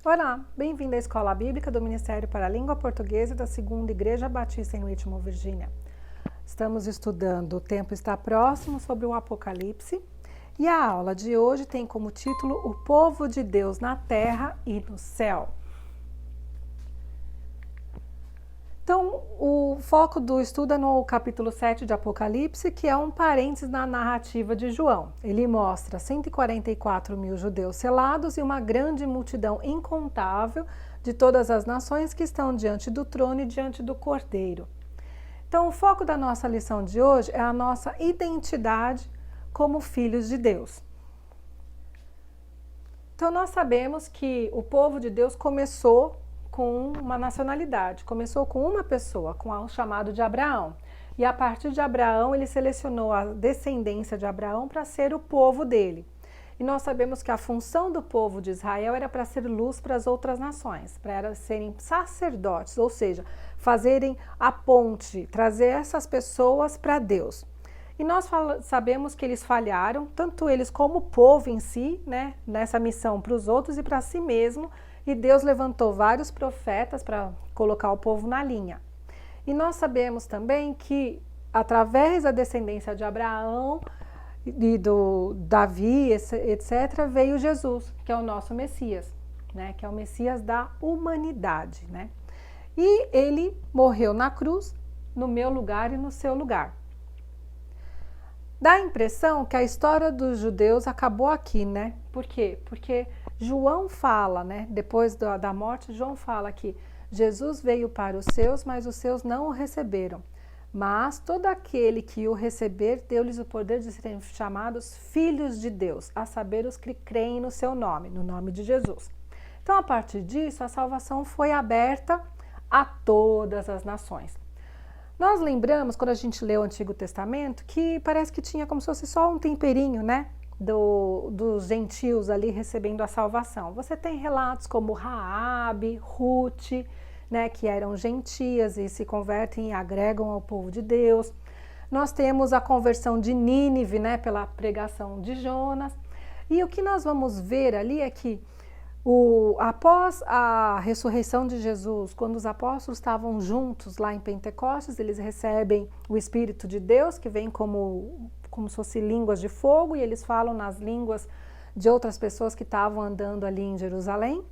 Olá, bem-vindo à Escola Bíblica do Ministério para a Língua Portuguesa da Segunda Igreja Batista em Richmond, Virgínia. Estamos estudando O Tempo Está Próximo sobre o Apocalipse e a aula de hoje tem como título O Povo de Deus na Terra e no Céu. Então, o foco do estudo é no capítulo 7 de Apocalipse, que é um parênteses na narrativa de João. Ele mostra 144 mil judeus selados e uma grande multidão incontável de todas as nações que estão diante do trono e diante do Cordeiro. Então, o foco da nossa lição de hoje é a nossa identidade como filhos de Deus. Então, nós sabemos que o povo de Deus começou com uma nacionalidade, começou com uma pessoa, com o chamado de Abraão. E a partir de Abraão, ele selecionou a descendência de Abraão para ser o povo dele. E nós sabemos que a função do povo de Israel era para ser luz para as outras nações, para serem sacerdotes, ou seja, fazerem a ponte, trazer essas pessoas para Deus. E nós sabemos que eles falharam, tanto eles como o povo em si, né, nessa missão para os outros e para si mesmo. E Deus levantou vários profetas para colocar o povo na linha. E nós sabemos também que, através da descendência de Abraão e do Davi, etc., veio Jesus, que é o nosso Messias, né? Que é o Messias da humanidade, né? E ele morreu na cruz, no meu lugar e no seu lugar. Dá a impressão que a história dos judeus acabou aqui, né? Por quê? Porque João fala, né? Depois da morte, João fala que Jesus veio para os seus, mas os seus não o receberam. Mas todo aquele que o receber, deu-lhes o poder de serem chamados filhos de Deus, a saber os que creem no seu nome, no nome de Jesus. Então, a partir disso, a salvação foi aberta a todas as nações. Nós lembramos, quando a gente lê o Antigo Testamento, que parece que tinha como se fosse só um temperinho, né? Dos gentios ali recebendo a salvação. Você tem relatos como Raabe, Ruth, né, que eram gentias e se convertem e agregam ao povo de Deus. Nós temos a conversão de Nínive, né, pela pregação de Jonas. E o que nós vamos ver ali é que após a ressurreição de Jesus, quando os apóstolos estavam juntos lá em Pentecostes, eles recebem o Espírito de Deus, que vem como se fosse línguas de fogo, e eles falam nas línguas de outras pessoas que estavam andando ali em Jerusalém.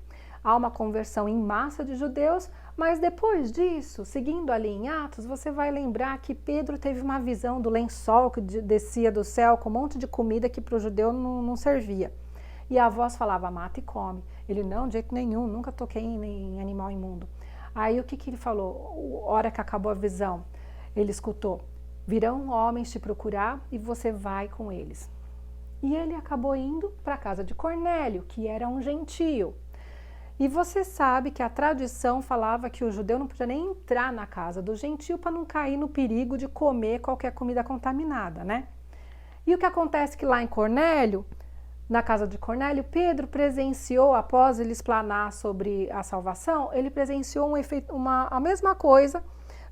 Há uma conversão em massa de judeus, mas depois disso, seguindo ali em Atos, você vai lembrar que Pedro teve uma visão do lençol que descia do céu com um monte de comida que para o judeu não servia. E a voz falava, mata e come. Ele, não, de jeito nenhum, nunca toquei em animal imundo. Aí o que ele falou? Hora que acabou a visão, ele escutou, virão homens te procurar e você vai com eles. E ele acabou indo para a casa de Cornélio, que era um gentio. E você sabe que a tradição falava que o judeu não podia nem entrar na casa do gentio para não cair no perigo de comer qualquer comida contaminada, né? E o que acontece que lá em Cornélio, na casa de Cornélio, Pedro presenciou, após ele explanar sobre a salvação, ele presenciou a mesma coisa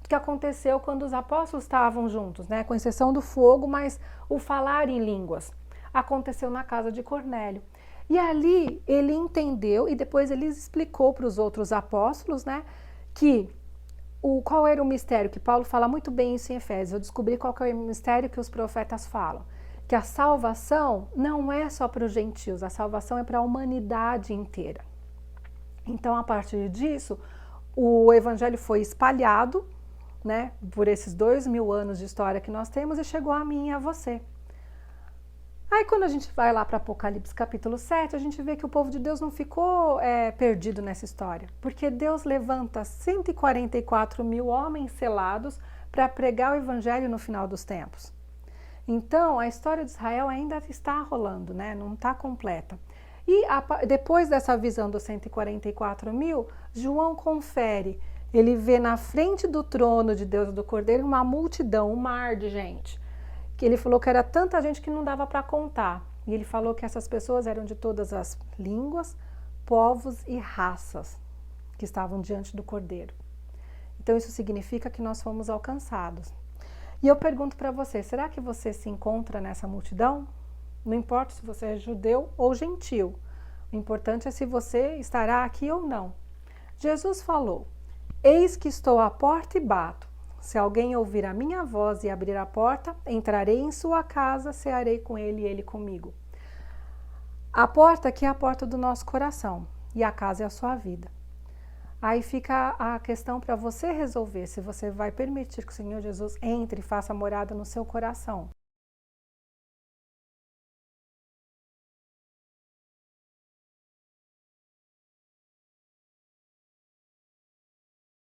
que aconteceu quando os apóstolos estavam juntos, né? Com exceção do fogo, mas o falar em línguas aconteceu na casa de Cornélio. E ali ele entendeu e depois ele explicou para os outros apóstolos, né? Que qual era o mistério, que Paulo fala muito bem isso em Efésios. Eu descobri qual que é o mistério que os profetas falam. Que a salvação não é só para os gentios, a salvação é para a humanidade inteira. Então, a partir disso, o evangelho foi espalhado, né, por esses 2000 anos de história que nós temos e chegou a mim e a você. Aí, quando a gente vai lá para Apocalipse capítulo 7, a gente vê que o povo de Deus não ficou perdido nessa história, porque Deus levanta 144 mil homens selados para pregar o evangelho no final dos tempos. Então, a história de Israel ainda está rolando, né? Não está completa. E depois dessa visão dos 144 mil, João confere, ele vê na frente do trono de Deus e do Cordeiro uma multidão, um mar de gente. Que ele falou que era tanta gente que não dava para contar. E ele falou que essas pessoas eram de todas as línguas, povos e raças que estavam diante do Cordeiro. Então, isso significa que nós fomos alcançados. E eu pergunto para você, será que você se encontra nessa multidão? Não importa se você é judeu ou gentil, O importante é se você estará aqui ou não. Jesus falou: eis que estou à porta e bato. Se alguém ouvir a minha voz e abrir a porta, entrarei em sua casa, cearei com ele e ele comigo. A porta aqui é a porta do nosso coração e a casa é a sua vida. Aí fica a questão para você resolver se você vai permitir que o Senhor Jesus entre e faça morada no seu coração.